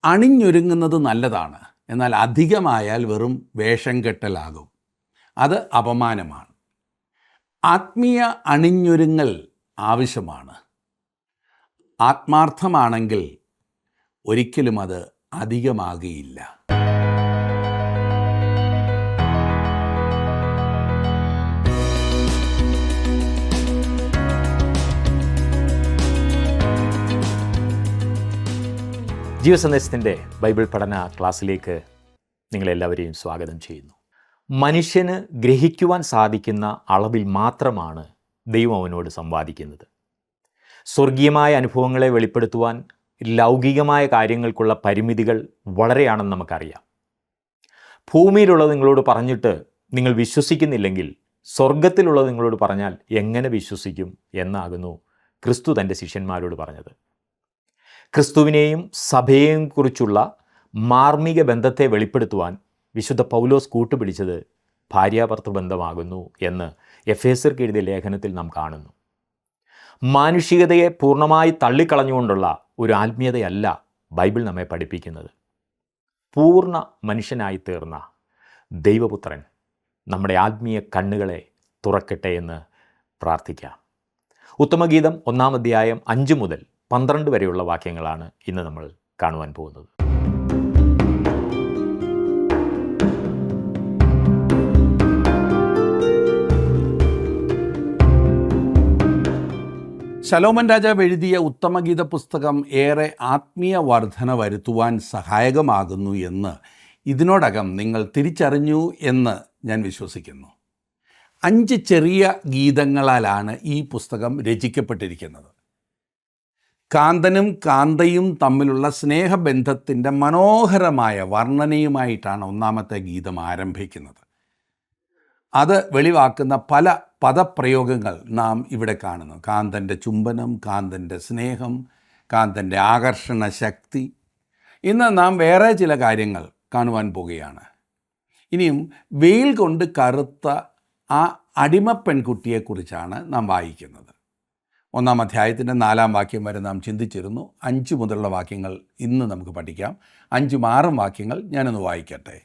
അണിഞ്ഞൊരുങ്ങുന്നത് നല്ലതാണ്, എന്നാൽ അധികമായാൽ വെറും വേഷം കെട്ടലാകും. അത് അപമാനമാണ്. ആത്മീയ അണിഞ്ഞൊരുങ്ങൽ ആവശ്യമാണ്. ആത്മാർത്ഥമാണെങ്കിൽ ഒരിക്കലും അത് അധികമാകുകയില്ല. ജീവസന്ദേശത്തിൻ്റെ ബൈബിൾ പഠന ക്ലാസ്സിലേക്ക് നിങ്ങളെല്ലാവരെയും സ്വാഗതം ചെയ്യുന്നു. മനുഷ്യന് ഗ്രഹിക്കുവാൻ സാധിക്കുന്ന അളവിൽ മാത്രമാണ് ദൈവം അവനോട് സംവാദിക്കുന്നത്. സ്വർഗീയമായ അനുഭവങ്ങളെ വെളിപ്പെടുത്തുവാൻ ലൗകികമായ കാര്യങ്ങൾക്കുള്ള പരിമിതികൾ വളരെയാണെന്ന് നമുക്കറിയാം. ഭൂമിയിലുള്ളത് നിങ്ങളോട് പറഞ്ഞിട്ട് നിങ്ങൾ വിശ്വസിക്കുന്നില്ലെങ്കിൽ സ്വർഗത്തിലുള്ളത് നിങ്ങളോട് പറഞ്ഞാൽ എങ്ങനെ വിശ്വസിക്കും എന്നാകുന്നു ക്രിസ്തു തൻ്റെ ശിഷ്യന്മാരോട് പറഞ്ഞത്. ക്രിസ്തുവിനെയും സഭയെയും കുറിച്ചുള്ള മാർമിക ബന്ധത്തെ വെളിപ്പെടുത്തുവാൻ വിശുദ്ധ പൗലോസ് കൂട്ടുപിടിച്ചത് ഭാര്യാഭർത്തൃ ബന്ധമാകുന്നു എന്ന് എഫേസ്യർക്ക് എഴുതിയ ലേഖനത്തിൽ നാം കാണുന്നു. മാനുഷികതയെ പൂർണ്ണമായി തള്ളിക്കളഞ്ഞുകൊണ്ടുള്ള ഒരു ആത്മീയതയല്ല ബൈബിൾ നമ്മെ പഠിപ്പിക്കുന്നത്. പൂർണ്ണ മനുഷ്യനായി തീർന്ന ദൈവപുത്രൻ നമ്മുടെ ആത്മീയ കണ്ണുകളെ തുറക്കട്ടെ എന്ന് പ്രാർത്ഥിക്കാം. ഉത്തമഗീതം 1-ാം അധ്യായം 5 മുതൽ 12 വരെയുള്ള വാക്യങ്ങളാണ് ഇന്ന് നമ്മൾ കാണുവാൻ പോകുന്നത്. ശലോമൻ രാജാവ് എഴുതിയ ഉത്തമഗീത പുസ്തകം ഏറെ ആത്മീയ വർധന വരുത്തുവാൻ സഹായകമാകുന്നു എന്ന് ഇതിനോടകം നിങ്ങൾ തിരിച്ചറിഞ്ഞു എന്ന് ഞാൻ വിശ്വസിക്കുന്നു. 5 ചെറിയ ഗീതങ്ങളാലാണ് ഈ പുസ്തകം രചിക്കപ്പെട്ടിരിക്കുന്നത്. കാന്തനും കാന്തയും തമ്മിലുള്ള സ്നേഹബന്ധത്തിൻ്റെ മനോഹരമായ വർണ്ണനയുമായിട്ടാണ് 1-ാമത്തെ ഗീതം ആരംഭിക്കുന്നത്. അത് വെളിവാക്കുന്ന പല പദപ്രയോഗങ്ങൾ നാം ഇവിടെ കാണുന്നു. കാന്തൻ്റെ ചുംബനം, കാന്തൻ്റെ സ്നേഹം, കാന്തൻ്റെ ആകർഷണ ശക്തി. ഇന്ന് നാം വേറെ ചില കാര്യങ്ങൾ കാണുവാൻ പോകുകയാണ്. ഇനിയും വെയിൽ കൊണ്ട് കറുത്ത ആ അടിമ പെൺകുട്ടിയെക്കുറിച്ചാണ് നാം വായിക്കുന്നത്. 1-ാം അധ്യായത്തിൻ്റെ 4-ാം വാക്യം വരെ നാം ചിന്തിച്ചിരുന്നു. 5 മുതലുള്ള വാക്യങ്ങൾ ഇന്ന് നമുക്ക് പഠിക്കാം. 5-ഉം 6-ഉം വാക്യങ്ങൾ ഞാനൊന്ന് വായിക്കട്ടെ.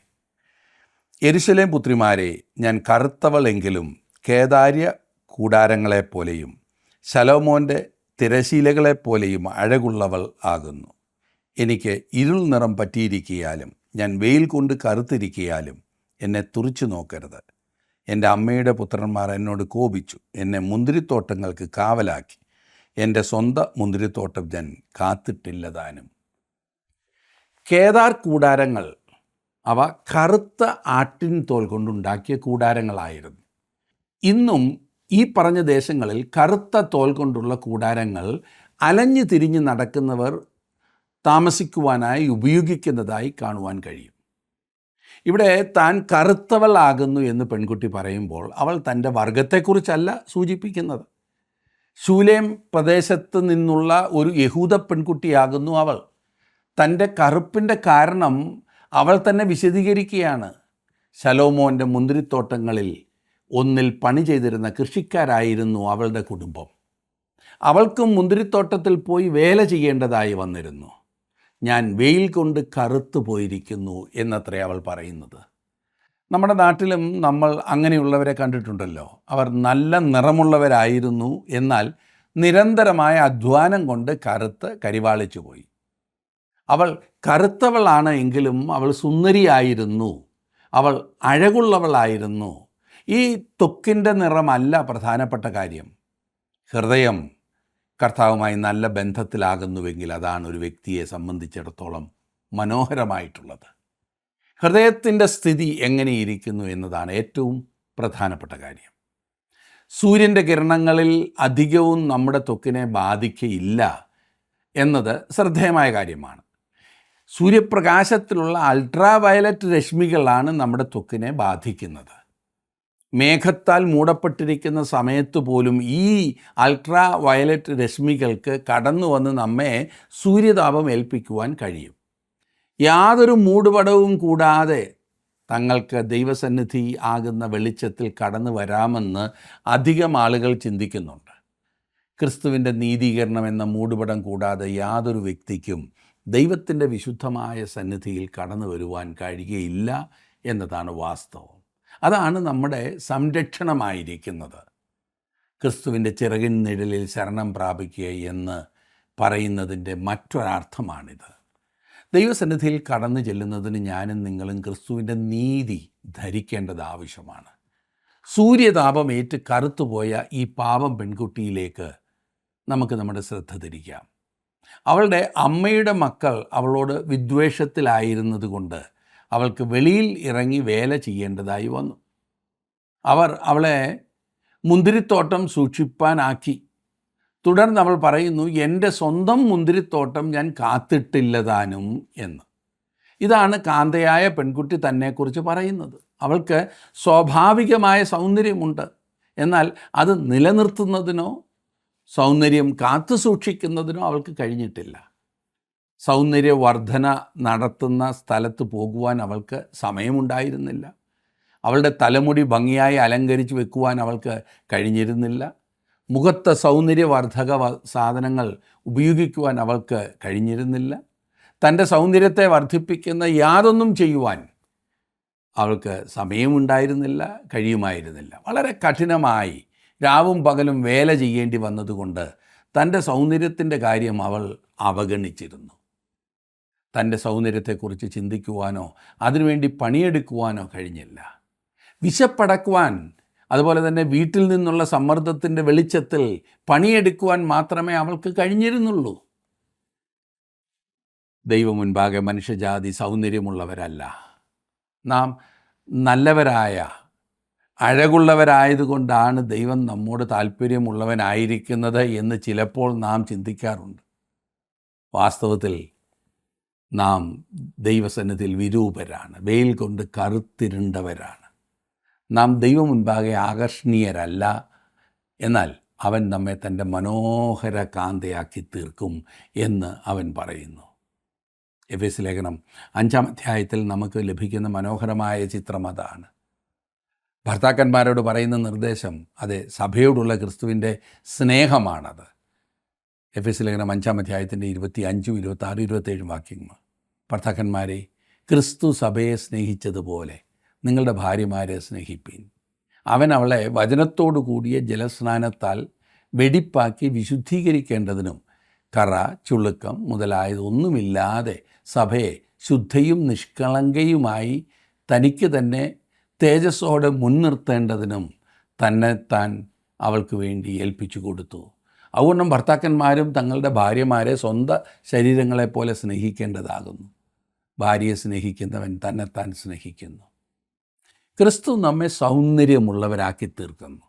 യെരൂശലേം പുത്രിമാരെ, ഞാൻ കറുത്തവളെങ്കിലും കേദാര്യ കൂടാരങ്ങളെപ്പോലെയും ശലോമോൻ്റെ തിരശീലകളെപ്പോലെയും അഴകുള്ളവൾ ആകുന്നു. എനിക്ക് ഇരുൾ നിറം പറ്റിയിരിക്കിയാലും ഞാൻ വെയിൽ കൊണ്ട് കറുത്തിരിക്കിയാലും എന്നെ തുറിച്ചു നോക്കരുത്. എൻ്റെ അമ്മയുടെ പുത്രന്മാർ എന്നോട് കോപിച്ചു, എന്നെ മുന്തിരിത്തോട്ടങ്ങൾക്ക് കാവലാക്കി. എൻ്റെ സ്വന്തം മുന്തിരിത്തോട്ടം ഞാൻ കാത്തിട്ടില്ലതാനും. കേദാർ കൂടാരങ്ങൾ അവ കറുത്ത ആട്ടിൻ തോൽ കൊണ്ടുണ്ടാക്കിയ കൂടാരങ്ങളായിരുന്നു. ഇന്നും ഈ പറഞ്ഞ ദേശങ്ങളിൽ കറുത്ത തോൽ കൊണ്ടുള്ള കൂടാരങ്ങൾ അലഞ്ഞു തിരിഞ്ഞ് നടക്കുന്നവർ താമസിക്കുവാനായി ഉപയോഗിക്കുന്നതായി കാണുവാൻ കഴിയും. ഇവിടെ താൻ കറുത്തവളാകുന്നു എന്ന് പെൺകുട്ടി പറയുമ്പോൾ അവൾ തൻ്റെ വർഗത്തെക്കുറിച്ചല്ല സൂചിപ്പിക്കുന്നത്. ശൂലേം പ്രദേശത്ത് നിന്നുള്ള ഒരു യഹൂദ പെൺകുട്ടിയാകുന്നു അവൾ. തൻ്റെ കറുപ്പിൻ്റെ കാരണം അവൾ തന്നെ വിശദീകരിക്കുകയാണ്. ശലോമോൻ്റെ മുന്തിരിത്തോട്ടങ്ങളിൽ ഒന്നിൽ പണി ചെയ്തിരുന്ന കൃഷിക്കാരായിരുന്നു അവളുടെ കുടുംബം. അവൾക്കും മുന്തിരിത്തോട്ടത്തിൽ പോയി വേല ചെയ്യേണ്ടതായി വന്നിരുന്നു. ഞാൻ വെയിൽ കൊണ്ട് കറുത്തു പോയിരിക്കുന്നു എന്നത്രേ അവൾ പറയുന്നത്. നമ്മുടെ നാട്ടിലും നമ്മൾ അങ്ങനെയുള്ളവരെ കണ്ടിട്ടുണ്ടല്ലോ. അവർ നല്ല നിറമുള്ളവരായിരുന്നു, എന്നാൽ നിരന്തരമായ അധ്വാനം കൊണ്ട് കറുത്ത് കരിവാളിച്ചു പോയി. അവൾ കറുത്തവളാണ് എങ്കിലും അവൾ സുന്ദരിയായിരുന്നു, അവൾ അഴകുള്ളവളായിരുന്നു. ഈ ത്വക്കിൻ്റെ നിറമല്ല പ്രധാനപ്പെട്ട കാര്യം. ഹൃദയം കർത്താവുമായി നല്ല ബന്ധത്തിലാകുന്നുവെങ്കിൽ അതാണ് ഒരു വ്യക്തിയെ സംബന്ധിച്ചിടത്തോളം മനോഹരമായിട്ടുള്ളത്. ഹൃദയത്തിൻ്റെ സ്ഥിതി എങ്ങനെയിരിക്കുന്നു എന്നതാണ് ഏറ്റവും പ്രധാനപ്പെട്ട കാര്യം. സൂര്യൻ്റെ കിരണങ്ങളിൽ അധികവും നമ്മുടെ ത്വക്കിനെ ബാധിക്കയില്ല എന്നത് ശ്രദ്ധേയമായ കാര്യമാണ്. സൂര്യപ്രകാശത്തിലുള്ള അൾട്രാ വയലറ്റ് രശ്മികളാണ് നമ്മുടെ ത്വക്കിനെ ബാധിക്കുന്നത്. മേഘത്താൽ മൂടപ്പെട്ടിരിക്കുന്ന സമയത്ത് പോലും ഈ അൾട്രാ വയലറ്റ് രശ്മികൾക്ക് കടന്നു വന്ന് നമ്മെ സൂര്യതാപം ഏൽപ്പിക്കുവാൻ കഴിയും. യാതൊരു മൂടുപടവും കൂടാതെ തങ്ങൾക്ക് ദൈവസന്നിധി ആകുന്ന വെളിച്ചത്തിൽ കടന്നു വരാമെന്ന് അധികം ആളുകൾ ചിന്തിക്കുന്നുണ്ട്. ക്രിസ്തുവിൻ്റെ നീതീകരണം എന്ന മൂടുപടം കൂടാതെ യാതൊരു വ്യക്തിക്കും ദൈവത്തിൻ്റെ വിശുദ്ധമായ സന്നിധിയിൽ കടന്നു വരുവാൻ കഴിയുകയില്ല എന്നതാണ് വാസ്തവം. അതാണ് നമ്മുടെ സംരക്ഷണമായിരിക്കുന്നത്. ക്രിസ്തുവിൻ്റെ ചിറകിൻ നിഴലിൽ ശരണം പ്രാപിക്കുക എന്ന് പറയുന്നതിൻ്റെ മറ്റൊരർത്ഥമാണിത്. ദൈവസന്നിധിയിൽ കടന്നു ചെല്ലുന്നതിന് ഞാനും നിങ്ങളും ക്രിസ്തുവിൻ്റെ നീതി ധരിക്കേണ്ടത് ആവശ്യമാണ്. സൂര്യതാപമേറ്റ് കറുത്തുപോയ ഈ പാപം പെൺകുട്ടിയിലേക്ക് നമുക്ക് നമ്മുടെ ശ്രദ്ധ തിരിക്കാം. അവളുടെ അമ്മയുടെ മക്കൾ അവളോട് വിദ്വേഷത്തിലായിരുന്നത് കൊണ്ട് അവൾക്ക് വെളിയിൽ ഇറങ്ങി വേല ചെയ്യേണ്ടതായി വന്നു. അവർ അവളെ മുന്തിരിത്തോട്ടം സൂക്ഷിപ്പാനാക്കി. തുടർന്ന് അവൾ പറയുന്നു, എൻ്റെ സ്വന്തം മുന്തിരിത്തോട്ടം ഞാൻ കാത്തിട്ടില്ലതാനും എന്ന്. ഇതാണ് കാന്തയായ പെൺകുട്ടി തന്നെക്കുറിച്ച് പറയുന്നത്. അവൾക്ക് സ്വാഭാവികമായ സൗന്ദര്യമുണ്ട്, എന്നാൽ അത് നിലനിർത്തുന്നതിനോ സൗന്ദര്യം കാത്തു സൂക്ഷിക്കുന്നതിനോ അവൾക്ക് കഴിഞ്ഞിട്ടില്ല. സൗന്ദര്യവർദ്ധന നടത്തുന്ന സ്ഥലത്ത് പോകുവാൻ അവൾക്ക് സമയമുണ്ടായിരുന്നില്ല. അവളുടെ തലമുടി ഭംഗിയായി അലങ്കരിച്ച് വെക്കുവാൻ അവൾക്ക് കഴിഞ്ഞിരുന്നില്ല. മുഖത്തെ സൗന്ദര്യവർദ്ധക സാധനങ്ങൾ ഉപയോഗിക്കുവാൻ അവൾക്ക് കഴിഞ്ഞിരുന്നില്ല. തൻ്റെ സൗന്ദര്യത്തെ വർദ്ധിപ്പിക്കുന്ന യാതൊന്നും ചെയ്യുവാൻ അവൾക്ക് സമയമുണ്ടായിരുന്നില്ല, കഴിയുമായിരുന്നില്ല. വളരെ കഠിനമായി രാവും പകലും വേല ചെയ്യേണ്ടി വന്നതുകൊണ്ട് തൻ്റെ സൗന്ദര്യത്തിൻ്റെ കാര്യം അവൾ അവഗണിച്ചിരുന്നു. തൻ്റെ സൗന്ദര്യത്തെക്കുറിച്ച് ചിന്തിക്കുവാനോ അതിനുവേണ്ടി പണിയെടുക്കുവാനോ കഴിഞ്ഞില്ല. വിശപ്പടക്കുവാൻ, അതുപോലെ തന്നെ വീട്ടിൽ നിന്നുള്ള സമ്മർദ്ദത്തിൻ്റെ വെളിച്ചത്തിൽ പണിയെടുക്കുവാൻ മാത്രമേ അവൾക്ക് കഴിഞ്ഞിരുന്നുള്ളൂ. ദൈവം മുൻപാകെ മനുഷ്യജാതി സൗന്ദര്യമുള്ളവരല്ല. നാം നല്ലവരായ അഴകുള്ളവരായതുകൊണ്ടാണ് ദൈവം നമ്മോട് താല്പര്യമുള്ളവനായിരിക്കുന്നത് എന്ന് ചിലപ്പോൾ നാം ചിന്തിക്കാറുണ്ട്. വാസ്തവത്തിൽ നാം ദൈവസന്നിധിയിൽ വിരൂപരാണ്, വെയിൽ കൊണ്ട് കറുത്തിരുണ്ടവരാണ്. നാം ദൈവം മുൻപാകെ ആകർഷണീയരല്ല, എന്നാൽ അവൻ നമ്മെ തൻ്റെ മനോഹര കാന്തയാക്കി തീർക്കും എന്ന് അവൻ പറയുന്നു. എഫേസ്യ ലേഖനം 5-ാം അധ്യായത്തിൽ നമുക്ക് ലഭിക്കുന്ന മനോഹരമായ ചിത്രം അതാണ്. ഭർത്താക്കന്മാരോട് പറയുന്ന നിർദ്ദേശം അത് സഭയോടുള്ള ക്രിസ്തുവിൻ്റെ സ്നേഹമാണത്. എഫേസ്യ ലേഖനം 5-ാം അധ്യായത്തിൻ്റെ 25, 26, 27 വാക്യങ്ങൾ. ഭർത്താക്കന്മാരെ, ക്രിസ്തു സഭയെ സ്നേഹിച്ചതുപോലെ നിങ്ങളുടെ ഭാര്യമാരെ സ്നേഹിപ്പീൻ. അവൻ അവളെ വചനത്തോടു കൂടിയ ജലസ്നാനത്താൽ വെടിപ്പാക്കി വിശുദ്ധീകരിക്കേണ്ടതിനും കറ, ചുളുക്കം മുതലായതൊന്നുമില്ലാതെ സഭയെ ശുദ്ധയും നിഷ്കളങ്കയുമായി തനിക്ക് തന്നെ തേജസ്സോടെ മുൻനിർത്തേണ്ടതിനും തന്നെത്താൻ അവൾക്ക് വേണ്ടി ഏൽപ്പിച്ചു കൊടുത്തു. അതുകൊണ്ടും ഭർത്താക്കന്മാരും തങ്ങളുടെ ഭാര്യമാരെ സ്വന്തം ശരീരങ്ങളെപ്പോലെ സ്നേഹിക്കേണ്ടതാകുന്നു. ഭാര്യയെ സ്നേഹിക്കുന്നവൻ തന്നെത്താൻ സ്നേഹിക്കുന്നു. ക്രിസ്തു നമ്മെ സൗന്ദര്യമുള്ളവരാക്കി തീർക്കുന്നു.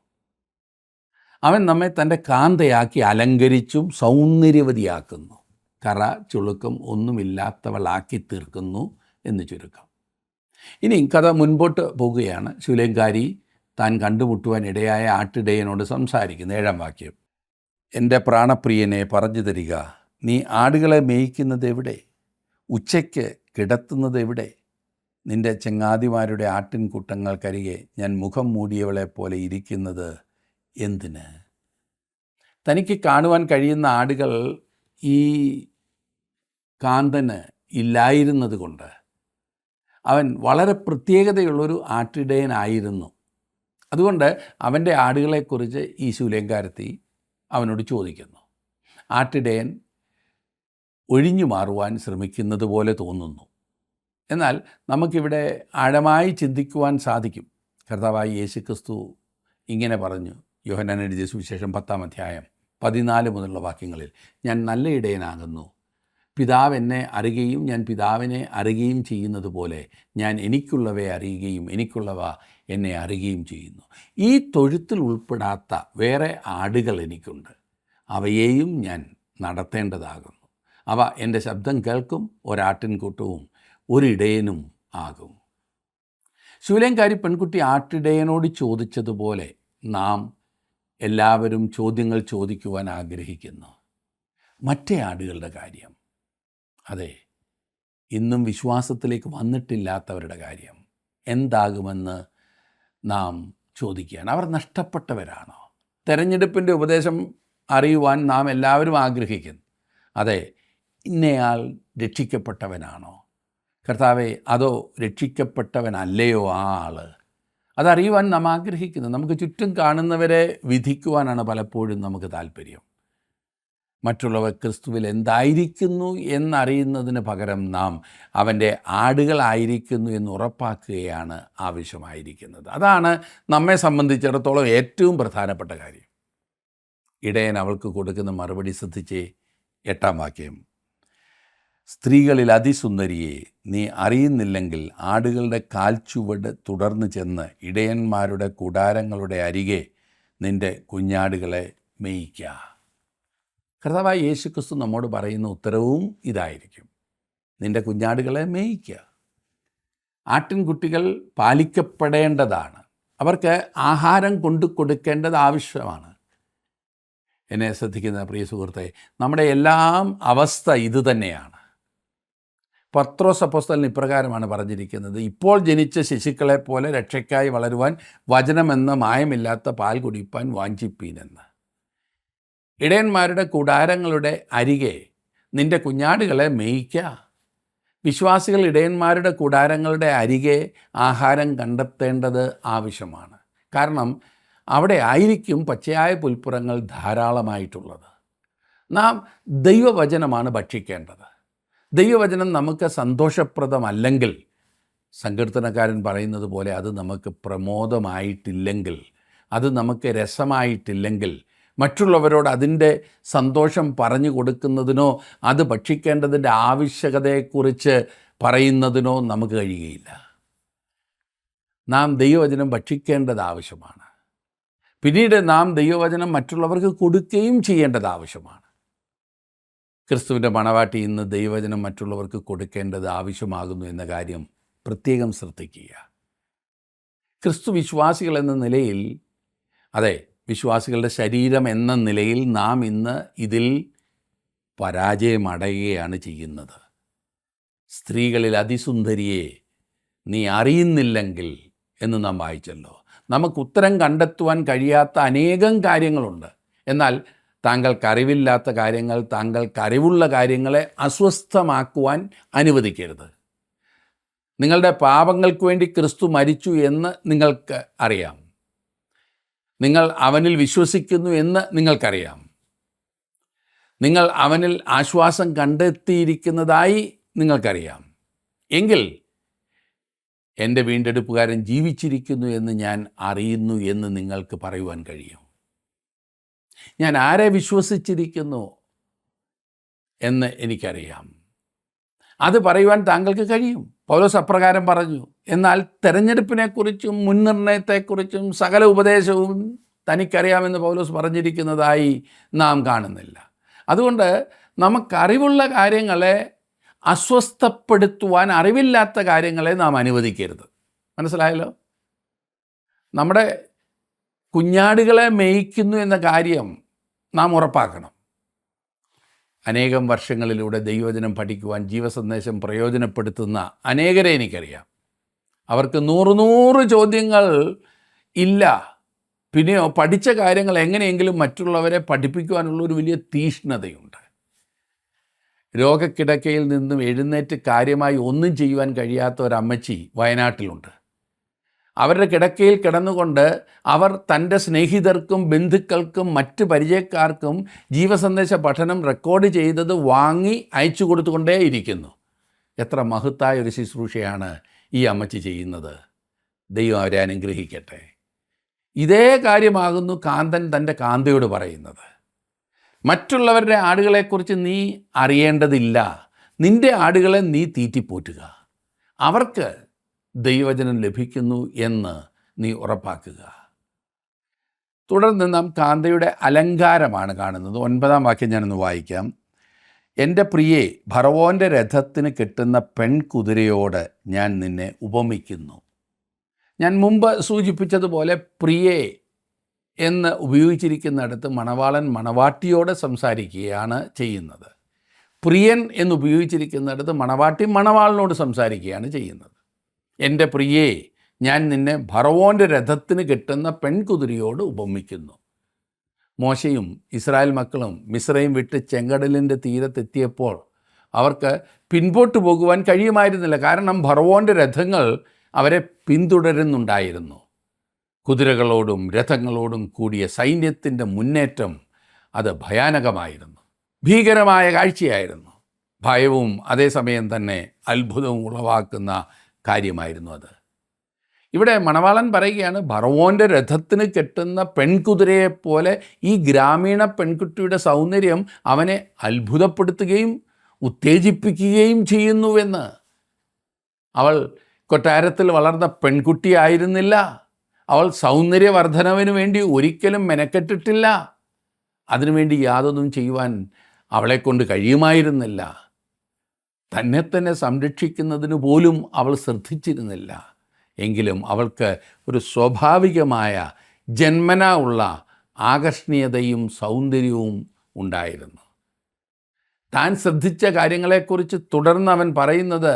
അവൻ നമ്മെ തൻ്റെ കാന്തയാക്കി അലങ്കരിച്ചും സൗന്ദര്യവതിയാക്കുന്നു. കറ, ചുളുക്കം ഒന്നുമില്ലാത്തവളാക്കി തീർക്കുന്നു എന്ന് ചുരുക്കം. ഇനി കഥ മുൻപോട്ട് പോവുകയാണ്. ശൂലേംകാരി താൻ കണ്ടുമുട്ടുവാൻ ഇടയായ ആട്ടിടയനോട് സംസാരിക്കുന്നു. 7-ാം വാക്യം. എൻ്റെ പ്രാണപ്രിയനെ പറഞ്ഞു തരിക, നീ ആടുകളെ മേയ്ക്കുന്നത് എവിടെ? ഉച്ചയ്ക്ക് കിടത്തുന്നത് എവിടെ? നിൻ്റെ ചങ്ങാതിമാരുടെ ആട്ടിൻകൂട്ടങ്ങൾക്കരികെ ഞാൻ മുഖം മൂടിയവളെപ്പോലെ ഇരിക്കുന്നത് എന്തിന്? തനിക്ക് കാണുവാൻ കഴിയുന്ന ആടുകൾ ഈ കാന്തന് ഇല്ലായിരുന്നത് കൊണ്ട് അവൻ വളരെ പ്രത്യേകതയുള്ളൊരു ആട്ടിടയനായിരുന്നു. അതുകൊണ്ട് അവൻ്റെ ആടുകളെക്കുറിച്ച് ഈ ശൂലേംകാരത്തി അവനോട് ചോദിക്കുന്നു. ആട്ടിടയൻ ഒഴിഞ്ഞു മാറുവാൻ ശ്രമിക്കുന്നത് പോലെ തോന്നുന്നു. എന്നാൽ നമുക്കിവിടെ ആഴമായി ചിന്തിക്കുവാൻ സാധിക്കും. കർത്താവായ യേശുക്രിസ്തു ഇങ്ങനെ പറഞ്ഞു. യോഹന്നാൻ എഴുതിയ സുവിശേഷം 10-ാം അധ്യായം 14 മുതലുള്ള വാക്യങ്ങളിൽ, ഞാൻ നല്ല ഇടയനാകുന്നു. പിതാവ് എന്നെ അറിയുകയും ഞാൻ പിതാവിനെ അറിയുകയും ചെയ്യുന്നത് പോലെ ഞാൻ എനിക്കുള്ളവയെ അറിയുകയും എനിക്കുള്ളവ എന്നെ അറിയുകയും ചെയ്യുന്നു. ഈ തൊഴുത്തിൽ ഉൾപ്പെടാത്ത വേറെ ആടുകൾ എനിക്കുണ്ട്. അവയെയും ഞാൻ നടത്തേണ്ടതാകുന്നു. അവ എൻ്റെ ശബ്ദം കേൾക്കും. ഒരാട്ടിൻകൂട്ടവും ഒരിടയനും ആകും. ശൂലേംകാരി പെൺകുട്ടി ആട്ടിടയനോട് ചോദിച്ചതുപോലെ നാം എല്ലാവരും ചോദ്യങ്ങൾ ചോദിക്കുവാൻ ആഗ്രഹിക്കുന്നു. മറ്റേ ആടുകളുടെ കാര്യം, അതെ, ഇന്നും വിശ്വാസത്തിലേക്ക് വന്നിട്ടില്ലാത്തവരുടെ കാര്യം എന്താകുമെന്ന് നാം ചോദിക്കുകയാണ്. അവർ നഷ്ടപ്പെട്ടവരാണോ? തെരഞ്ഞെടുപ്പിൻ്റെ ഉപദേശം അറിയുവാൻ നാം എല്ലാവരും ആഗ്രഹിക്കുന്നു. അതെ, ഇന്നയാൾ രക്ഷിക്കപ്പെട്ടവനാണോ കർത്താവെ, അതോ രക്ഷിക്കപ്പെട്ടവനല്ലയോ ആ ആൾ? അതറിയുവാൻ നാം ആഗ്രഹിക്കുന്നു. നമുക്ക് ചുറ്റും കാണുന്നവരെ വിധിക്കുവാനാണ് പലപ്പോഴും നമുക്ക് താല്പര്യം. മറ്റുള്ളവർ ക്രിസ്തുവിൽ എന്തായിരിക്കുന്നു എന്നറിയുന്നതിന് പകരം നാം അവൻ്റെ ആടുകളായിരിക്കുന്നു എന്ന് ഉറപ്പാക്കുകയാണ് ആവശ്യമായിരിക്കുന്നത്. അതാണ് നമ്മെ സംബന്ധിച്ചിടത്തോളം ഏറ്റവും പ്രധാനപ്പെട്ട കാര്യം. ഇടയൻ അവൾക്ക് കൊടുക്കുന്ന മറുപടി ശ്രദ്ധിച്ചേ. 8-ാം വാക്യം, സ്ത്രീകളിൽ അതിസുന്ദരിയെ, നീ അറിയുന്നില്ലെങ്കിൽ ആടുകളുടെ കാൽച്ചുവട് തുടർന്ന് ചെന്ന് ഇടയന്മാരുടെ കൂടാരങ്ങളുടെ അരികെ നിൻ്റെ കുഞ്ഞാടുകളെ മേയിക്കുക. കർത്താവായ യേശുക്രിസ്തു നമ്മോട് പറയുന്ന ഉത്തരവും ഇതായിരിക്കും. നിൻ്റെ കുഞ്ഞാടുകളെ മേയിക്കുക. ആട്ടിൻകുട്ടികൾ പാലിക്കപ്പെടേണ്ടതാണ്. അവർക്ക് ആഹാരം കൊണ്ടു കൊടുക്കേണ്ടത് ആവശ്യമാണ്. എന്നെ ശ്രദ്ധിക്കുന്ന പ്രിയ സുഹൃത്തെ, നമ്മുടെ എല്ലാം അവസ്ഥ ഇതുതന്നെയാണ്. പത്രോസ് അപ്പോസ്തലൻ ഇപ്രകാരമാണ് പറഞ്ഞിരിക്കുന്നത്, ഇപ്പോൾ ജനിച്ച ശിശുക്കളെപ്പോലെ രക്ഷയ്ക്കായി വളരുവാൻ വചനമെന്ന മായമില്ലാത്ത പാൽ കുടിപ്പാൻ വാഞ്ചിപ്പീനെന്ന്. ഇടയന്മാരുടെ കൂടാരങ്ങളുടെ അരികെ നിൻ്റെ കുഞ്ഞാടുകളെ മേയിക്കുക. വിശ്വാസികൾ ഇടയന്മാരുടെ കൂടാരങ്ങളുടെ അരികെ ആഹാരം കണ്ടെത്തേണ്ടത് ആവശ്യമാണ്. കാരണം അവിടെ ആയിരിക്കും പച്ചയായ പുൽപ്പുറങ്ങൾ ധാരാളമായിട്ടുള്ളത്. നാം ദൈവവചനമാണ് ഭക്ഷിക്കേണ്ടത്. ദൈവവചനം നമുക്ക് സന്തോഷപ്രദമല്ലെങ്കിൽ, സങ്കീർത്തനക്കാരൻ പറയുന്നത് പോലെ അത് നമുക്ക് പ്രമോദമായിട്ടില്ലെങ്കിൽ, അത് നമുക്ക് രസമായിട്ടില്ലെങ്കിൽ, മറ്റുള്ളവരോട് അതിൻ്റെ സന്തോഷം പറഞ്ഞു കൊടുക്കുന്നതിനോ അത് ഭക്ഷിക്കേണ്ടതിൻ്റെ ആവശ്യകതയെക്കുറിച്ച് പറയുന്നതിനോ നമുക്ക് കഴിയുകയില്ല. നാം ദൈവവചനം ഭക്ഷിക്കേണ്ടത് ആവശ്യമാണ്. പിന്നീട് നാം ദൈവവചനം മറ്റുള്ളവർക്ക് കൊടുക്കുകയും ചെയ്യേണ്ടത് ആവശ്യമാണ്. ക്രിസ്തുവിൻ്റെ മണവാട്ടി ഇന്ന് ദൈവവചനം മറ്റുള്ളവർക്ക് കൊടുക്കേണ്ടത് ആവശ്യമാകുന്നു എന്ന കാര്യം പ്രത്യേകം ശ്രദ്ധിക്കുക. ക്രിസ്തു വിശ്വാസികൾ എന്ന നിലയിൽ, അതെ, വിശ്വാസികളുടെ ശരീരം എന്ന നിലയിൽ നാം ഇന്ന് ഇതിൽ പരാജയമടയുകയാണ് ചെയ്യുന്നത്. സ്ത്രീകളിൽ അതിസുന്ദരിയെ, നീ അറിയുന്നില്ലെങ്കിൽ എന്ന് നാം വായിച്ചല്ലോ. നമുക്ക് ഉത്തരം കണ്ടെത്തുവാൻ കഴിയാത്ത അനേകം കാര്യങ്ങളുണ്ട്. എന്നാൽ താങ്കൾക്കറിവില്ലാത്ത കാര്യങ്ങൾ, താങ്കൾക്കറിവുള്ള കാര്യങ്ങളെ അസ്വസ്ഥമാക്കുവാൻ അനുവദിക്കരുത്. നിങ്ങളുടെ പാപങ്ങൾക്ക് വേണ്ടി ക്രിസ്തു മരിച്ചു എന്ന് നിങ്ങൾക്ക് അറിയാം. നിങ്ങൾ അവനിൽ വിശ്വസിക്കുന്നു എന്ന് നിങ്ങൾക്കറിയാം. നിങ്ങൾ അവനിൽ ആശ്വാസം കണ്ടെത്തിയിരിക്കുന്നതായി നിങ്ങൾക്കറിയാം. എങ്കിൽ എൻ്റെ വീണ്ടെടുപ്പുകാരൻ ജീവിച്ചിരിക്കുന്നു എന്ന് ഞാൻ അറിയുന്നു എന്ന് നിങ്ങൾക്ക് പറയുവാൻ കഴിയും. ഞാൻ ആരെ വിശ്വസിച്ചിരിക്കുന്നു എന്ന് എനിക്കറിയാം. അത് പറയുവാൻ താങ്കൾക്ക് കഴിയും. പൗലോസ് അപ്രകാരം പറഞ്ഞു. എന്നാൽ തെരഞ്ഞെടുപ്പിനെക്കുറിച്ചും മുൻനിർണയത്തെക്കുറിച്ചും സകല ഉപദേശവും തനിക്കറിയാമെന്ന് പൗലോസ് പറഞ്ഞിരിക്കുന്നതായി നാം കാണുന്നില്ല. അതുകൊണ്ട് നമുക്കറിവുള്ള കാര്യങ്ങളെ അസ്വസ്ഥപ്പെടുത്തുവാൻ അറിവില്ലാത്ത കാര്യങ്ങളെ നാം അനുവദിക്കരുത്. മനസ്സിലായല്ലോ? നമ്മുടെ കുഞ്ഞാടുകളെ മേയിക്കുന്നു എന്ന കാര്യം നാം ഉറപ്പാക്കണം. അനേകം വർഷങ്ങളിലൂടെ ദൈവവചനം പഠിക്കുവാൻ ജീവസന്ദേശം പ്രയോജനപ്പെടുത്തുന്ന അനേകരെ എനിക്കറിയാം. അവർക്ക് 100 ചോദ്യങ്ങൾ ഇല്ല. പിന്നെയോ പഠിച്ച കാര്യങ്ങൾ എങ്ങനെയെങ്കിലും മറ്റുള്ളവരെ പഠിപ്പിക്കുവാനുള്ളൊരു വലിയ തീഷ്ണതയുണ്ട്. രോഗക്കിടക്കയിൽ നിന്നും എഴുന്നേറ്റ് കാര്യമായി ഒന്നും ചെയ്യുവാൻ കഴിയാത്ത ഒരമ്മച്ചി വയനാട്ടിലുണ്ട്. അവരുടെ കിടക്കയിൽ കിടന്നുകൊണ്ട് അവർ തൻ്റെ സ്നേഹിതർക്കും ബന്ധുക്കൾക്കും മറ്റ് പരിചയക്കാർക്കും ജീവസന്ദേശ പഠനം റെക്കോർഡ് ചെയ്തത് വാങ്ങി അയച്ചു കൊടുത്തുകൊണ്ടേയിരിക്കുന്നു. എത്ര മഹത്തായ ഒരു ശുശ്രൂഷയാണ് ഈ അമ്മച്ചി ചെയ്യുന്നത്. ദൈവം അവരെ അനുഗ്രഹിക്കട്ടെ. ഇതേ കാര്യമാകുന്നു കാന്തൻ തൻ്റെ കാന്തയോട് പറയുന്നത്. മറ്റുള്ളവരുടെ ആടുകളെക്കുറിച്ച് നീ അറിയേണ്ടതില്ല. നിൻ്റെ ആടുകളെ നീ തീറ്റിപ്പോറ്റുക. അവർക്ക് ദൈവവചനം ലഭിക്കുന്നു എന്ന് നീ ഉറപ്പാക്കുക. തുടർന്ന് നാം കാന്തയുടെ അലങ്കാരമാണ് കാണുന്നത്. 9-ാം വാക്യം ഞാനൊന്ന് വായിക്കാം. എൻ്റെ പ്രിയേ, ഫറവോൻ്റെ രഥത്തിന് കെട്ടുന്ന പെൺകുതിരയോട് ഞാൻ നിന്നെ ഉപമിക്കുന്നു. ഞാൻ മുമ്പ് സൂചിപ്പിച്ചതുപോലെ പ്രിയേ എന്ന് ഉപയോഗിച്ചിരിക്കുന്നിടത്ത് മണവാളൻ മണവാട്ടിയോട് സംസാരിക്കുകയാണ് ചെയ്യുന്നത്. പ്രിയൻ എന്ന് ഉപയോഗിച്ചിരിക്കുന്നിടത്ത് മണവാട്ടി മണവാളിനോട് സംസാരിക്കുകയാണ് ചെയ്യുന്നത്. എൻ്റെ പ്രിയേ, ഞാൻ നിന്നെ ഫറവോൻ്റെ രഥത്തിന് കെട്ടുന്ന പെൺകുതിരയോട് ഉപമിക്കുന്നു. മോശയും ഇസ്രായേൽ മക്കളും മിസ്രയീം വിട്ട് ചെങ്കടലിൻ്റെ തീരത്തെത്തിയപ്പോൾ അവർക്ക് പിൻപോട്ട് പോകുവാൻ കഴിയുമായിരുന്നില്ല. കാരണം ഫറവോൻ്റെ രഥങ്ങൾ അവരെ പിന്തുടരുന്നുണ്ടായിരുന്നു. കുതിരകളോടും രഥങ്ങളോടും കൂടിയ സൈന്യത്തിൻ്റെ മുന്നേറ്റം അത് ഭയാനകമായിരുന്നു. ഭീകരമായ കാഴ്ചയായിരുന്നു. ഭയവും അതേസമയം തന്നെ അത്ഭുതവും ഉളവാക്കുന്ന കാര്യമായിരുന്നു അത്. ഇവിടെ മണവാളൻ പറയുകയാണ്, ഫറവോൻ്റെ രഥത്തിന് കെട്ടുന്ന പെൺകുതിരയെപ്പോലെ ഈ ഗ്രാമീണ പെൺകുട്ടിയുടെ സൗന്ദര്യം അവനെ അത്ഭുതപ്പെടുത്തുകയും ഉത്തേജിപ്പിക്കുകയും ചെയ്യുന്നുവെന്ന്. അവൾ കൊട്ടാരത്തിൽ വളർന്ന പെൺകുട്ടിയായിരുന്നില്ല. അവൾ സൗന്ദര്യവർദ്ധനവിന് വേണ്ടി ഒരിക്കലും മെനക്കെട്ടിട്ടില്ല. അതിനുവേണ്ടി യാതൊന്നും ചെയ്യുവാൻ അവളെക്കൊണ്ട് കഴിയുമായിരുന്നില്ല. തന്നെ സംരക്ഷിക്കുന്നതിന് പോലും അവൾ ശ്രദ്ധിച്ചിരുന്നില്ല. എങ്കിലും അവൾക്ക് ഒരു സ്വാഭാവികമായ ജന്മനാ ഉള്ള ആകർഷണീയതയും സൗന്ദര്യവും ഉണ്ടായിരുന്നു. താൻ ശ്രദ്ധിച്ച കാര്യങ്ങളെക്കുറിച്ച് തുടർന്ന് അവൻ പറയുന്നത്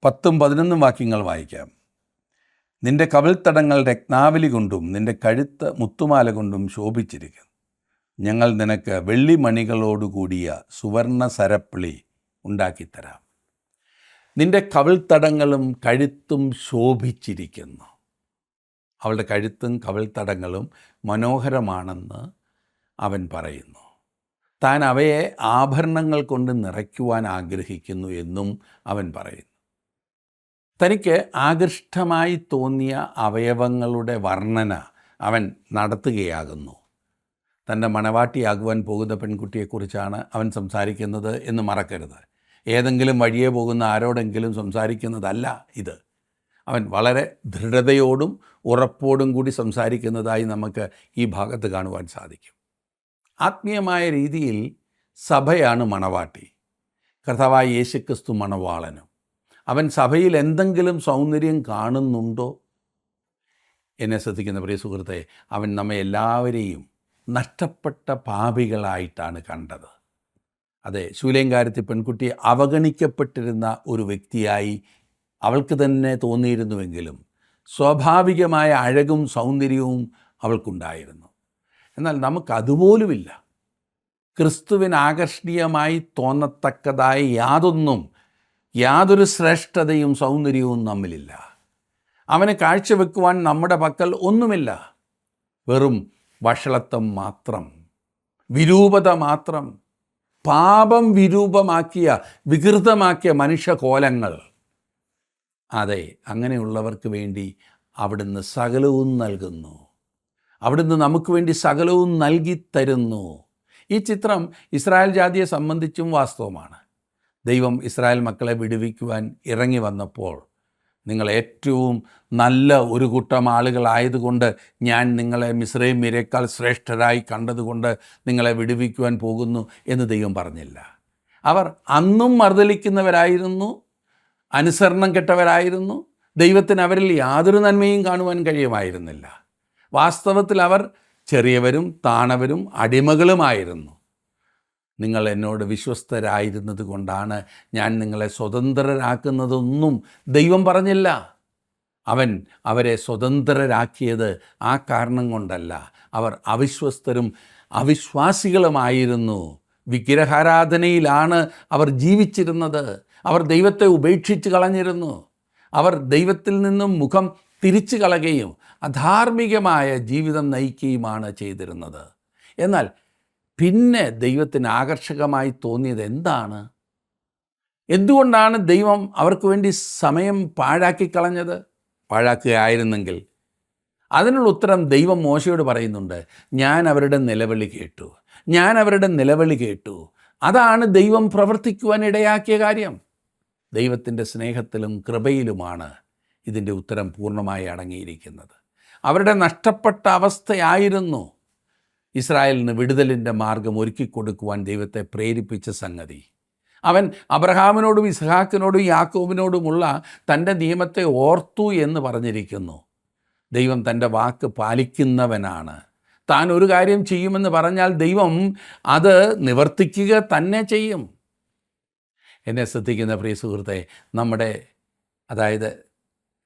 10-11 വാക്യങ്ങൾ വായിക്കാം. നിന്റെ കവിൾത്തടങ്ങൾ രത്നാവലി കൊണ്ടും നിന്റെ കഴുത്ത് മുത്തുമാല കൊണ്ടും ശോഭിച്ചിരിക്കുന്നു. ഞങ്ങൾ നിനക്ക് വെള്ളിമണികളോടുകൂടിയ സുവർണ സരപ്പിളി ഉണ്ടാക്കിത്തരാം. നിന്റെ കവിൾത്തടങ്ങളും കഴുത്തും ശോഭിച്ചിരിക്കുന്നു. അവളുടെ കഴുത്തും കവിൾത്തടങ്ങളും മനോഹരമാണെന്ന് അവൻ പറയുന്നു. താൻ അവയെ ആഭരണങ്ങൾ കൊണ്ട് നിറയ്ക്കുവാൻ ആഗ്രഹിക്കുന്നു എന്നും അവൻ പറയുന്നു. തനിക്ക് ആകൃഷ്ടമായി തോന്നിയ അവയവങ്ങളുടെ വർണ്ണന അവൻ നടത്തുകയാകുന്നു. തൻ്റെ മണവാട്ടിയാകുവാൻ പോകുന്ന പെൺകുട്ടിയെക്കുറിച്ചാണ് അവൻ സംസാരിക്കുന്നത് എന്ന് മറക്കരുത്. ഏതെങ്കിലും വഴിയെ പോകുന്ന ആരോടെങ്കിലും സംസാരിക്കുന്നതല്ല ഇത്. അവൻ വളരെ ദൃഢതയോടും ഉറപ്പോടും കൂടി സംസാരിക്കുന്നതായി നമുക്ക് ഈ ഭാഗത്ത് കാണുവാൻ സാധിക്കും. ആത്മീയമായ രീതിയിൽ സഭയാണ് മണവാട്ടി, കർത്താവായ യേശുക്രിസ്തു മണവാളനും. അവൻ സഭയിൽ എന്തെങ്കിലും സൗന്ദര്യം കാണുന്നുണ്ടോ? എന്നെ ശ്രദ്ധിക്കുന്ന പ്രിയ സുഹൃത്തെ, അവൻ നമ്മെ എല്ലാവരെയും നഷ്ടപ്പെട്ട പാപികളായിട്ടാണ് കണ്ടത്. അതെ, ശൂലേങ്കാരത്തി പെൺകുട്ടിയെ അവഗണിക്കപ്പെട്ടിരുന്ന ഒരു വ്യക്തിയായി അവൾക്ക് തന്നെ തോന്നിയിരുന്നുവെങ്കിലും സ്വാഭാവികമായ അഴകും സൗന്ദര്യവും അവൾക്കുണ്ടായിരുന്നു. എന്നാൽ നമുക്കതുപോലുമില്ല. ക്രിസ്തുവിന് ആകർഷണീയമായി തോന്നത്തക്കതായ യാതൊരു ശ്രേഷ്ഠതയും സൗന്ദര്യവും നമ്മിലില്ല. അവനെ കാഴ്ചവെക്കുവാൻ നമ്മുടെ പക്കൽ ഒന്നുമില്ല. വെറും വഷളത്വം മാത്രം, വിരൂപത മാത്രം, പാപം വികൃതമാക്കിയ മനുഷ്യകോലങ്ങൾ. അതെ, അങ്ങനെയുള്ളവർക്ക് വേണ്ടി അവിടുന്ന് സകലവും നൽകുന്നു. അവിടുന്ന് നമുക്ക് വേണ്ടി സകലവും നൽകിത്തരുന്നു. ഈ ചിത്രം ഇസ്രായേൽ ജാതിയെ സംബന്ധിച്ചും വാസ്തവമാണ്. ദൈവം ഇസ്രായേൽ മക്കളെ വിടുവിക്കുവാൻ ഇറങ്ങി വന്നപ്പോൾ, നിങ്ങൾ ഏറ്റവും നല്ല ഒരു കൂട്ടം ആളുകളായതുകൊണ്ട് ഞാൻ നിങ്ങളെ മിസ്രയീമ്യരേക്കാൾ ശ്രേഷ്ഠരായി കണ്ടതുകൊണ്ട് നിങ്ങളെ വിടുവിക്കുവാൻ പോകുന്നു എന്ന് ദൈവം പറഞ്ഞില്ല. അവർ അന്നും മറുതലിക്കുന്നവരായിരുന്നു, അനുസരണം കെട്ടവരായിരുന്നു. ദൈവത്തിന് അവരിൽ യാതൊരു നന്മയും കാണുവാൻ കഴിയുമായിരുന്നില്ല. വാസ്തവത്തിൽ അവർ ചെറിയവരും താണവരും അടിമകളുമായിരുന്നു. നിങ്ങൾ എന്നോട് വിശ്വസ്തരായിരുന്നത് കൊണ്ടാണ് ഞാൻ നിങ്ങളെ സ്വതന്ത്രരാക്കുന്നതൊന്നും ദൈവം പറഞ്ഞില്ല. അവൻ അവരെ സ്വതന്ത്രരാക്കിയത് ആ കാരണം കൊണ്ടല്ല. അവർ അവിശ്വസ്തരും അവിശ്വാസികളുമായിരുന്നു. വിഗ്രഹാരാധനയിലാണ് അവർ ജീവിച്ചിരുന്നത്. അവർ ദൈവത്തെ ഉപേക്ഷിച്ച് കളഞ്ഞിരുന്നു. അവർ ദൈവത്തിൽ നിന്നും മുഖം തിരിച്ചു കളയുകയും അധാർമികമായ ജീവിതം നയിക്കുകയുമാണ് ചെയ്തിരുന്നത്. എന്നാൽ പിന്നെ ദൈവത്തിന് ആകർഷകമായി തോന്നിയത് എന്താണ്? എന്തുകൊണ്ടാണ് ദൈവം അവർക്ക് വേണ്ടി സമയം പാഴാക്കിക്കളഞ്ഞത്? പാഴാക്കുകയായിരുന്നെങ്കിൽ അതിനുള്ള ഉത്തരം ദൈവം മോശയോട് പറയുന്നുണ്ട്. ഞാൻ അവരുടെ നിലവിളി കേട്ടു. അതാണ് ദൈവം പ്രവർത്തിക്കുവാൻ ഇടയാക്കിയ കാര്യം. ദൈവത്തിൻ്റെ സ്നേഹത്തിലും കൃപയിലുമാണ് ഇതിൻ്റെ ഉത്തരം പൂർണ്ണമായി അടങ്ങിയിരിക്കുന്നത്. അവരുടെ നഷ്ടപ്പെട്ട അവസ്ഥയായിരുന്നു ഇസ്രായേലിന് വിടുതലിൻ്റെ മാർഗം ഒരുക്കിക്കൊടുക്കുവാൻ ദൈവത്തെ പ്രേരിപ്പിച്ച സംഗതി. അവൻ അബ്രഹാമിനോടും ഇസ്ഹാക്കിനോടും യാക്കോബിനോടുമുള്ള തൻ്റെ നിയമത്തെ ഓർത്തു എന്ന് പറഞ്ഞിരിക്കുന്നു. ദൈവം തൻ്റെ വാക്ക് പാലിക്കുന്നവനാണ്. താൻ ഒരു കാര്യം ചെയ്യുമെന്ന് പറഞ്ഞാൽ ദൈവം അത് നിവർത്തിക്കുക തന്നെ ചെയ്യും. എന്നെ ശ്രദ്ധിക്കുന്ന പ്രിയ സുഹൃത്തെ,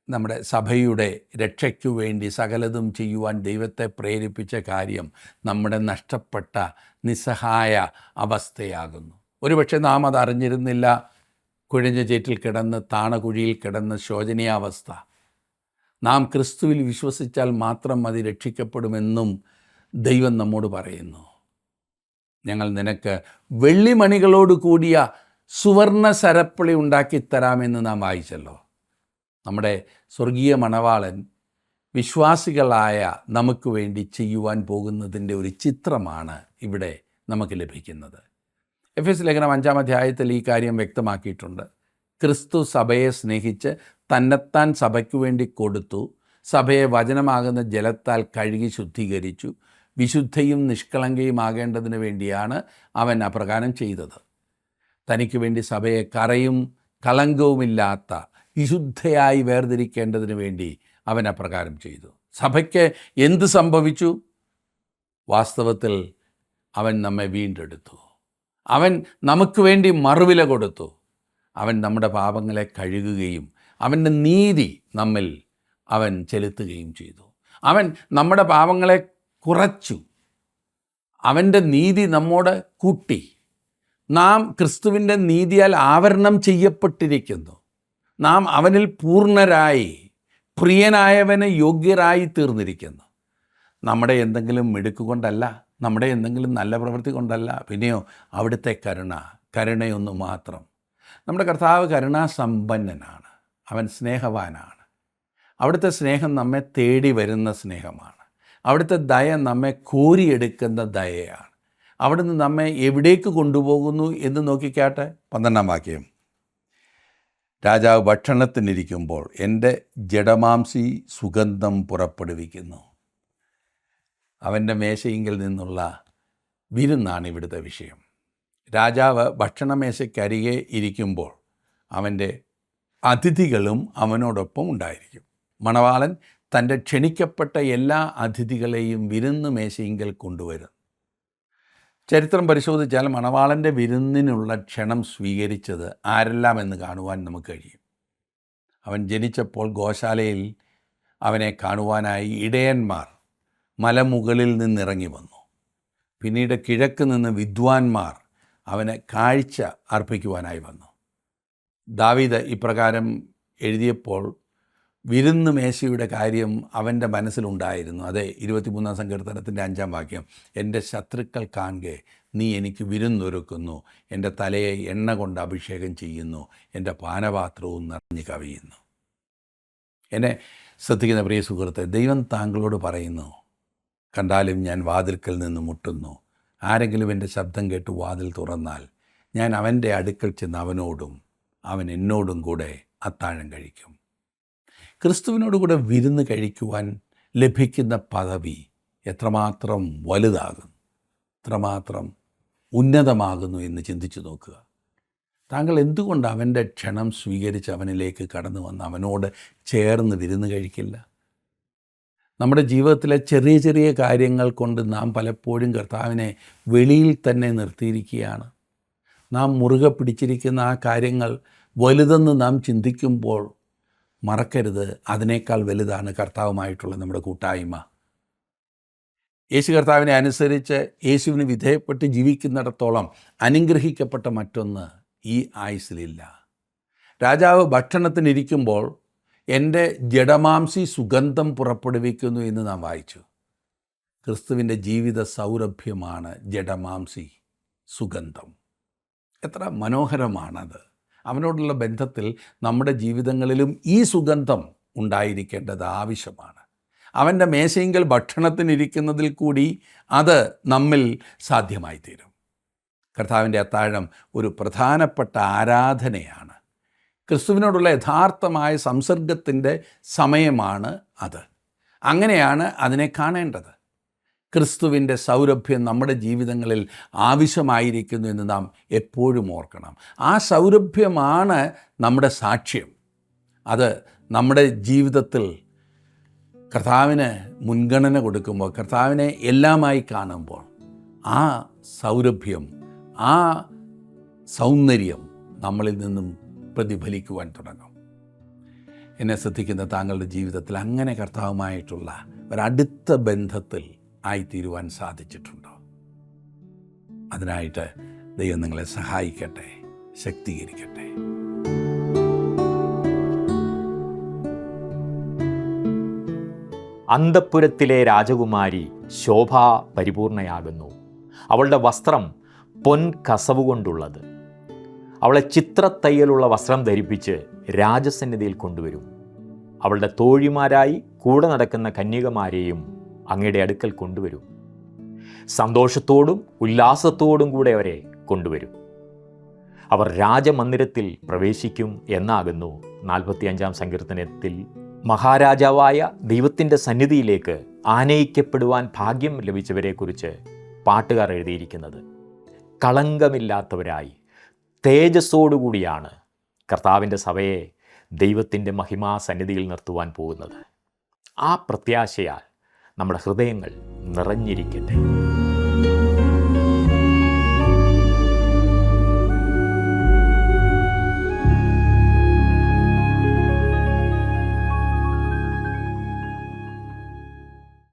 നമ്മുടെ സഭയുടെ രക്ഷയ്ക്കു വേണ്ടി സകലതും ചെയ്യുവാൻ ദൈവത്തെ പ്രേരിപ്പിച്ച കാര്യം നമ്മുടെ നഷ്ടപ്പെട്ട നിസ്സഹായ അവസ്ഥയാകുന്നു. ഒരുപക്ഷെ നാം അതറിഞ്ഞിരുന്നില്ല. കുഴഞ്ഞ ചേറ്റിൽ കിടന്ന്, താണകുഴിയിൽ കിടന്ന് ശോചനീയാവസ്ഥ. നാം ക്രിസ്തുവിൽ വിശ്വസിച്ചാൽ മാത്രം മതി, രക്ഷിക്കപ്പെടുമെന്നും ദൈവം നമ്മോട് പറയുന്നു. ഞങ്ങൾ നിനക്ക് വെള്ളിമണികളോട് കൂടിയ സുവർണ സരപ്പളി ഉണ്ടാക്കിത്തരാമെന്ന് നാം വായിച്ചല്ലോ. നമ്മുടെ സ്വർഗീയ മണവാളൻ വിശ്വാസികളായ നമുക്ക് വേണ്ടി ചെയ്യുവാൻ പോകുന്നതിൻ്റെ ഒരു ചിത്രമാണ് ഇവിടെ നമുക്ക് ലഭിക്കുന്നത്. എഫെസ്യ ലേഖനം 5-ാം അധ്യായത്തിൽ ഈ കാര്യം വ്യക്തമാക്കിയിട്ടുണ്ട്. ക്രിസ്തു സഭയെ സ്നേഹിച്ച് തന്നെത്താൻ സഭയ്ക്കു വേണ്ടി കൊടുത്തു. സഭയെ വചനമാകുന്ന ജലത്താൽ കഴുകി ശുദ്ധീകരിച്ചു. വിശുദ്ധയും നിഷ്കളങ്കയുമാകേണ്ടതിന് വേണ്ടിയാണ് അവൻ അപ്രകാരം ചെയ്തത്. തനിക്ക് വേണ്ടി സഭയെ കറയും കളങ്കവുമില്ലാത്ത വിശുദ്ധയായി വേർതിരിക്കേണ്ടതിന് വേണ്ടി അവൻ അപ്രകാരം ചെയ്തു. സഭയ്ക്ക് എന്ത് സംഭവിച്ചു? വാസ്തവത്തിൽ അവൻ നമ്മെ വീണ്ടെടുത്തു. അവൻ നമുക്ക് വേണ്ടി മറുവില കൊടുത്തു. അവൻ നമ്മുടെ പാപങ്ങളെ കഴുകുകയും അവൻ്റെ നീതി നമ്മിൽ അവൻ ചെലുത്തുകയും ചെയ്തു. അവൻ നമ്മുടെ പാപങ്ങളെ കുറച്ചു. അവൻ്റെ നീതി നമ്മോട് കൂട്ടി. നാം ക്രിസ്തുവിൻ്റെ നീതിയാൽ ആവരണം ചെയ്യപ്പെട്ടിരിക്കുന്നു. നാം അവനിൽ പൂർണ്ണരായി പ്രിയനായവന് യോഗ്യരായി തീർന്നിരിക്കുന്നു. നമ്മുടെ എന്തെങ്കിലും മിടുക്കുകൊണ്ടല്ല, നമ്മുടെ എന്തെങ്കിലും നല്ല പ്രവൃത്തി കൊണ്ടല്ല, പിന്നെയോ അവിടുത്തെ കരുണയൊന്നു മാത്രം. നമ്മുടെ കർത്താവ് കരുണാസമ്പന്നനാണ്. അവൻ സ്നേഹവാനാണ്. അവിടുത്തെ സ്നേഹം നമ്മെ തേടി വരുന്ന സ്നേഹമാണ്. അവിടുത്തെ ദയ നമ്മെ കോരിയെടുക്കുന്ന ദയയാണ്. അവിടുന്ന് നമ്മെ എവിടേക്ക് കൊണ്ടുപോകുന്നു എന്ന് നോക്കിക്കാട്ടെ. 12-ാം വാക്യം. രാജാവ് ഭക്ഷണത്തിനിരിക്കുമ്പോൾ എൻ്റെ ജഡമാംസി സുഗന്ധം പുറപ്പെടുവിക്കുന്നു. അവൻ്റെ മേശയിങ്കിൽ നിന്നുള്ള വിരുന്നാണ് ഇവിടുത്തെ വിഷയം. രാജാവ് ഭക്ഷണമേശയ്ക്കരികെ ഇരിക്കുമ്പോൾ അവൻ്റെ അതിഥികളും അവനോടൊപ്പം ഉണ്ടായിരിക്കും. മണവാളൻ തൻ്റെ ക്ഷണിക്കപ്പെട്ട എല്ലാ അതിഥികളെയും വിരുന്ന് മേശയിങ്കൽ കൊണ്ടുവരും. ചരിത്രം പരിശോധിച്ചാൽ മണവാളൻ്റെ വിരുന്നിനുള്ള ക്ഷണം സ്വീകരിച്ചത് ആരെല്ലാം എന്ന് കാണുവാൻ നമുക്ക് കഴിയും. അവൻ ജനിച്ചപ്പോൾ ഗോശാലയിൽ അവനെ കാണുവാനായി ഇടയന്മാർ മലമുകളിൽ നിന്നിറങ്ങി വന്നു. പിന്നീട് കിഴക്ക് നിന്ന് വിദ്വാൻമാർ അവന് കാഴ്ച അർപ്പിക്കുവാനായി വന്നു. ദാവീദ് ഇപ്രകാരം എഴുതിയപ്പോൾ വിരുന്ന് മേശയുടെ കാര്യം അവൻ്റെ മനസ്സിലുണ്ടായിരുന്നു. അതെ, 23-ാം സങ്കീർത്തനത്തിൻ്റെ 5-ാം വാക്യം. എൻ്റെ ശത്രുക്കൾ കാണെ നീ എനിക്ക് വിരുന്നൊരുക്കുന്നു, എൻ്റെ തലയെ എണ്ണ കൊണ്ട് അഭിഷേകം ചെയ്യുന്നു, എൻ്റെ പാനപാത്രവും നിറഞ്ഞു കവിയുന്നു. എന്നെ ശ്രദ്ധിക്കുന്ന പ്രിയ സുഹൃത്തെ, ദൈവം താങ്കളോട് പറയുന്നു, കണ്ടാലും ഞാൻ വാതിൽക്കൽ നിന്ന് മുട്ടുന്നു. ആരെങ്കിലും എൻ്റെ ശബ്ദം കേട്ട് വാതിൽ തുറന്നാൽ ഞാൻ അവൻ്റെ അടുക്കൽ ചെന്ന് അവനോടും അവൻ എന്നോടും കൂടെ അത്താഴം കഴിക്കും. ക്രിസ്തുവിനോട് കൂടെ വിരുന്ന് കഴിക്കുവാൻ ലഭിക്കുന്ന പദവി എത്രമാത്രം വലുതാകുന്നു, എത്രമാത്രം ഉന്നതമാകുന്നു എന്ന് ചിന്തിച്ചു നോക്കുക. താങ്കൾ എന്തുകൊണ്ട് അവൻ്റെ ക്ഷണം സ്വീകരിച്ച് അവനിലേക്ക് കടന്നു വന്ന് അവനോട് ചേർന്ന് വിരുന്ന് കഴിക്കില്ല? നമ്മുടെ ജീവിതത്തിലെ ചെറിയ ചെറിയ കാര്യങ്ങൾ കൊണ്ട് നാം പലപ്പോഴും കർത്താവിനെ വെളിയിൽ തന്നെ നിർത്തിയിരിക്കുകയാണ്. നാം മുറുകെ പിടിച്ചിരിക്കുന്ന ആ കാര്യങ്ങൾ വലുതെന്ന് നാം ചിന്തിക്കുമ്പോൾ മറക്കരുത്, അതിനേക്കാൾ വലുതാണ് കർത്താവുമായിട്ടുള്ള നമ്മുടെ കൂട്ടായ്മ. യേശു കർത്താവിനെ അനുസരിച്ച് യേശുവിന് വിധേയപ്പെട്ട് ജീവിക്കുന്നിടത്തോളം അനുഗ്രഹിക്കപ്പെട്ട മറ്റൊന്ന് ഈ ആയുസ്സിലില്ല. രാജാവ് ഭക്ഷണത്തിനിരിക്കുമ്പോൾ എൻ്റെ ജഡമാംസി സുഗന്ധം പുറപ്പെടുവിക്കുന്നു എന്ന് നാം വായിച്ചു. ക്രിസ്തുവിൻ്റെ ജീവിത സൗരഭ്യമാണ് ജഡമാംസി സുഗന്ധം. എത്ര മനോഹരമാണത്! അവനോടുള്ള ബന്ധത്തിൽ നമ്മുടെ ജീവിതങ്ങളിലും ഈ സുഗന്ധം ഉണ്ടായിരിക്കേണ്ടത് ആവശ്യമാണ്. അവൻ്റെ മേശയെങ്കിൽ ഭക്ഷണത്തിനിരിക്കുന്നതിൽ കൂടി അത് നമ്മിൽ സാധ്യമായി തീരും. കർത്താവിൻ്റെ അത്താഴം ഒരു പ്രധാനപ്പെട്ട ആരാധനയാണ്. ക്രിസ്തുവിനോടുള്ള യഥാർത്ഥമായ സംസർഗത്തിൻ്റെ സമയമാണ് അത്. അങ്ങനെയാണ് അതിനെ കാണേണ്ടത്. ക്രിസ്തുവിൻ്റെ സൗരഭ്യം നമ്മുടെ ജീവിതങ്ങളിൽ ആവശ്യമായിരിക്കുന്നു എന്ന് നാം എപ്പോഴും ഓർക്കണം. ആ സൗരഭ്യമാണ് നമ്മുടെ സാക്ഷ്യം. അത് നമ്മുടെ ജീവിതത്തിൽ കർത്താവിന് മുൻഗണന കൊടുക്കുമ്പോൾ, കർത്താവിനെ എല്ലാമായി കാണുമ്പോൾ ആ സൗരഭ്യം, ആ സൗന്ദര്യം നമ്മളിൽ നിന്നും പ്രതിഫലിക്കുവാൻ തുടങ്ങും. എന്നെ ശ്രദ്ധിക്കുന്ന താങ്കളുടെ ജീവിതത്തിൽ അങ്ങനെ കർത്താവുമായിട്ടുള്ള ഒരടുത്ത ബന്ധത്തിൽ ആയിത്തീരുവാൻ സാധിച്ചിട്ടുണ്ടോ? അതിനായിട്ട് ദൈവം നിങ്ങളെ സഹായിക്കട്ടെ, ശക്തീകരിക്കട്ടെ. അന്തഃപുരത്തിലെ രാജകുമാരി ശോഭാ പരിപൂർണയാകുന്നു. അവളുടെ വസ്ത്രം പൊൻ കസവുകൊണ്ടുള്ളത്. അവളെ ചിത്രത്തയ്യലുള്ള വസ്ത്രം ധരിപ്പിച്ച് രാജസന്നിധിയിൽ കൊണ്ടുവരും. അവളുടെ തോഴിമാരായി കൂടെ നടക്കുന്ന കന്യകമാരെയും അങ്ങയുടെ അടുക്കൽ കൊണ്ടുവരും. സന്തോഷത്തോടും ഉല്ലാസത്തോടും കൂടെ അവരെ കൊണ്ടുവരും. അവർ രാജമന്ദിരത്തിൽ പ്രവേശിക്കും എന്നാകുന്നു 45-ാം സങ്കീർത്തനത്തിൽ മഹാരാജാവായ ദൈവത്തിൻ്റെ സന്നിധിയിലേക്ക് ആനയിക്കപ്പെടുവാൻ ഭാഗ്യം ലഭിച്ചവരെക്കുറിച്ച് പാട്ടുകാർ എഴുതിയിരിക്കുന്നത്. കളങ്കമില്ലാത്തവരായി തേജസ്സോടുകൂടിയാണ് കർത്താവിൻ്റെ സഭയെ ദൈവത്തിൻ്റെ മഹിമാ സന്നിധിയിൽ നിർത്തുവാൻ പോകുന്നത്. ആ പ്രത്യാശയാൽ നമ്മുടെ ഹൃദയങ്ങൾ നിറഞ്ഞിരിക്കട്ടെ.